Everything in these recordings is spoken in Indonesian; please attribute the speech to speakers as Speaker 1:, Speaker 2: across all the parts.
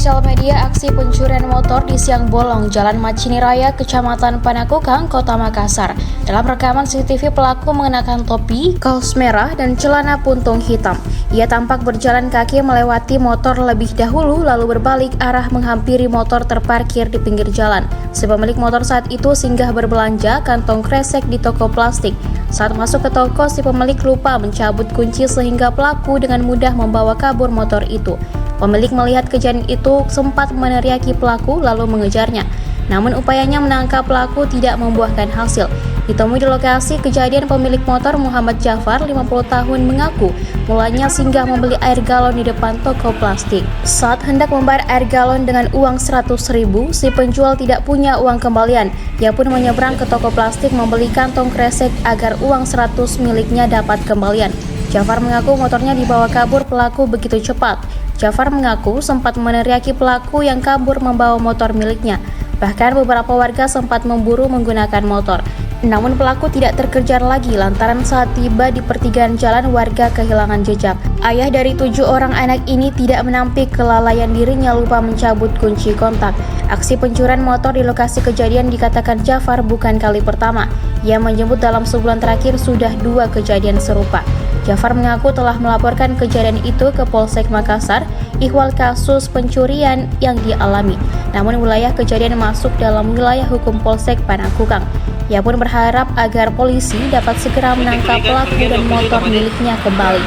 Speaker 1: sosial media aksi pencurian motor di siang bolong Jalan Macini Raya, Kecamatan Panakukang, Kota Makassar. Dalam rekaman CCTV, pelaku mengenakan topi, kaos merah, dan celana puntung hitam. Ia tampak berjalan kaki melewati motor lebih dahulu, lalu berbalik arah menghampiri motor terparkir di pinggir jalan. Si pemilik motor saat itu singgah berbelanja kantong kresek di toko plastik. Saat masuk ke toko, si pemilik lupa mencabut kunci sehingga pelaku dengan mudah membawa kabur motor itu. Pemilik melihat kejadian itu sempat meneriaki pelaku lalu mengejarnya. Namun upayanya menangkap pelaku tidak membuahkan hasil. Ditemui di lokasi kejadian, pemilik motor Muhammad Jafar, 50 tahun, mengaku mulanya singgah membeli air galon di depan toko plastik. Saat hendak membayar air galon dengan uang 100.000, si penjual tidak punya uang kembalian. Ia pun menyeberang ke toko plastik membeli kantong kresek agar uang 100 miliknya dapat kembalian. Jafar mengaku motornya dibawa kabur pelaku begitu cepat. Jafar mengaku sempat meneriaki pelaku yang kabur membawa motor miliknya. Bahkan beberapa warga sempat memburu menggunakan motor. Namun pelaku tidak terkejar lagi lantaran saat tiba di pertigaan jalan warga kehilangan jejak. Ayah dari 7 orang anak ini tidak menampik kelalaian dirinya lupa mencabut kunci kontak. Aksi pencurian motor di lokasi kejadian dikatakan Jafar bukan kali pertama. Ia menyebut dalam sebulan terakhir sudah 2 kejadian serupa. Jafar mengaku telah melaporkan kejadian itu ke Polsek Makassar ihwal kasus pencurian yang dialami. Namun wilayah kejadian masuk dalam wilayah hukum Polsek Panakukang. Ia pun berharap agar polisi dapat segera menangkap pelaku dan motor miliknya kembali.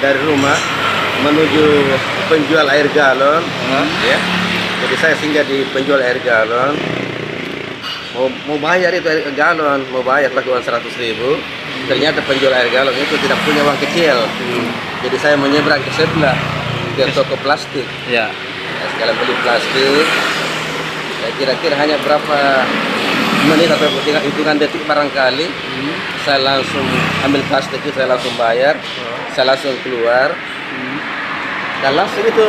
Speaker 2: Dari rumah menuju penjual air galon, ya. Jadi saya singgah di penjual air galon. Mau bayar itu air galon, mau bayar lagi uang 100.000. Ternyata penjual air galon itu tidak punya uang kecil. Jadi saya menyeberang ke sebelah ke toko plastik. Ya, sekalian beli plastik. Kira-kira hanya berapa menit atau hitungan detik barangkali, saya langsung ambil plastik itu, saya langsung bayar, saya langsung keluar, dan langsung itu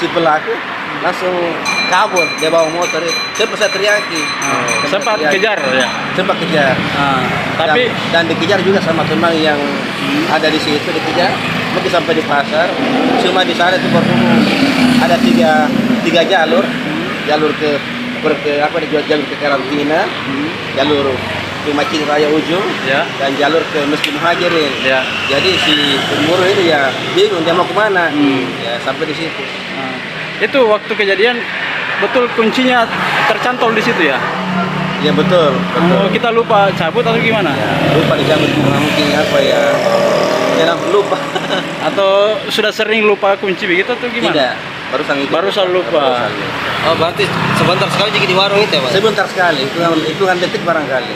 Speaker 2: si pelaku langsung kabur, dia bawa motor itu. Saya teriaki,
Speaker 3: sempat kejar ya,
Speaker 2: sempat kejar.
Speaker 3: Tapi
Speaker 2: dan dikejar juga sama teman yang ada di situ, dikejar mungkin sampai di pasar. Cuma di sana itu berhubung ada tiga jalur. Jalur ke jalur ke karantina, jalur ke Macini Raya ujung, dan jalur ke Masjid Muhajirin. Jadi si pemurah ini ya bingung dia mau kemana, ya sampai di situ.
Speaker 3: Itu waktu kejadian betul kuncinya tercantol di situ ya?
Speaker 2: Ya betul.
Speaker 3: Oh, kita lupa cabut atau gimana?
Speaker 2: Ya, lupa dicabut, mungkin apa ya? Ya lupa. Atau
Speaker 3: sudah sering lupa kunci begitu atau gimana?
Speaker 2: Tidak. Barusan
Speaker 3: lupa.
Speaker 4: Oh, berarti sebentar sekali jadi di warung itu ya, Pak?
Speaker 2: Sebentar sekali, hitungan detik barangkali.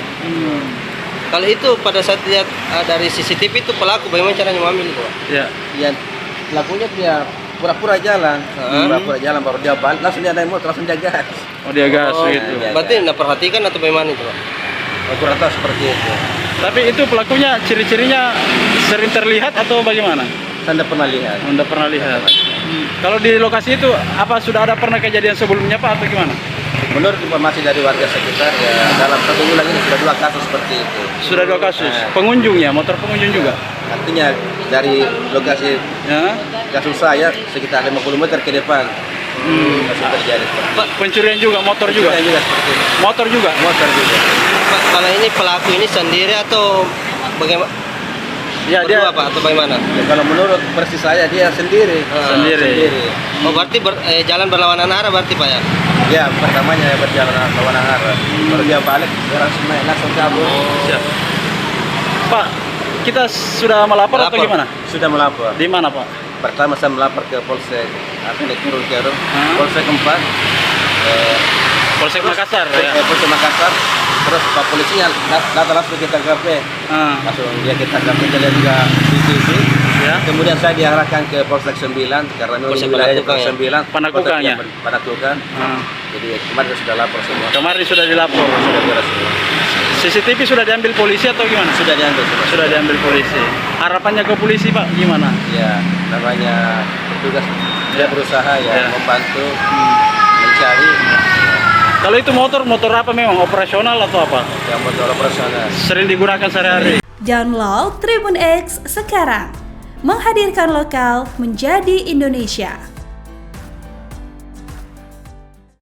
Speaker 4: Kalau itu pada saat lihat dari CCTV itu pelaku bagaimana caranya mengambil itu, Pak?
Speaker 2: Ya, pelakunya dia pura-pura jalan, baru dia balik, langsung dia naik motor, langsung dia gas.
Speaker 3: Oh, dia gas gitu.
Speaker 4: Berarti anda perhatikan atau bagaimana itu, Pak?
Speaker 2: Kurang tahu seperti itu.
Speaker 3: Tapi itu pelakunya ciri-cirinya sering terlihat atau bagaimana?
Speaker 2: Saya tidak pernah lihat.
Speaker 3: Anda pernah lihat? Kalau di lokasi itu apa sudah ada pernah kejadian sebelumnya, Pak, atau gimana?
Speaker 2: Menurut informasi dari warga sekitar, ya dalam 1 bulan ini sudah 2 kasus seperti itu.
Speaker 3: Sudah 2 kasus. Pengunjungnya, motor pengunjung juga.
Speaker 2: Artinya dari lokasi kasus saya sekitar 50 meter ke depan. Masih terjadi.
Speaker 4: Pak,
Speaker 3: pencurian juga, motor juga.
Speaker 2: Pencurian juga seperti itu.
Speaker 3: Motor juga.
Speaker 4: Pak, kalau ini pelaku ini sendiri atau bagaimana?
Speaker 3: Ya, dia
Speaker 4: apa atau bagaimana?
Speaker 2: Ya, kalau menurut versi saya dia sendiri.
Speaker 3: Sendiri.
Speaker 4: Oh, berarti jalan berlawanan arah berarti, Pak ya?
Speaker 2: Ya, pertamanya berjalan berlawanan arah. Baru dia balik, dia langsung kabur.
Speaker 3: Siap. Pak, kita sudah melapor atau gimana?
Speaker 2: Sudah melapor.
Speaker 3: Di mana, Pak?
Speaker 2: Pertama saya melapor ke Polsek, turun ke Polsek 4,
Speaker 3: Polsek Makassar ya?
Speaker 2: Polsek Makassar. Terus Pak polisinya datang langsung ke TKP, langsung dia ke TKP, dia lihat juga CCTV. Kemudian saya diarahkan ke Polsek 9 karena memang wilayah Polsek 9
Speaker 3: Panakukang ya?
Speaker 2: Panakukang. Jadi kemarin sudah lapor semua.
Speaker 3: Kemarin sudah dilapor.
Speaker 2: Sudah beres semua.
Speaker 3: CCTV sudah diambil polisi atau gimana?
Speaker 2: Sudah diambil semua.
Speaker 3: Sudah diambil polisi. Harapannya ke polisi, Pak, gimana?
Speaker 2: Ya, namanya petugas berusaha membantu mencari.
Speaker 3: Kalau itu motor apa memang operasional atau apa?
Speaker 2: Ya, motor operasional.
Speaker 3: Sering digunakan sehari-hari.
Speaker 5: Download Tribun X sekarang, menghadirkan lokal menjadi Indonesia.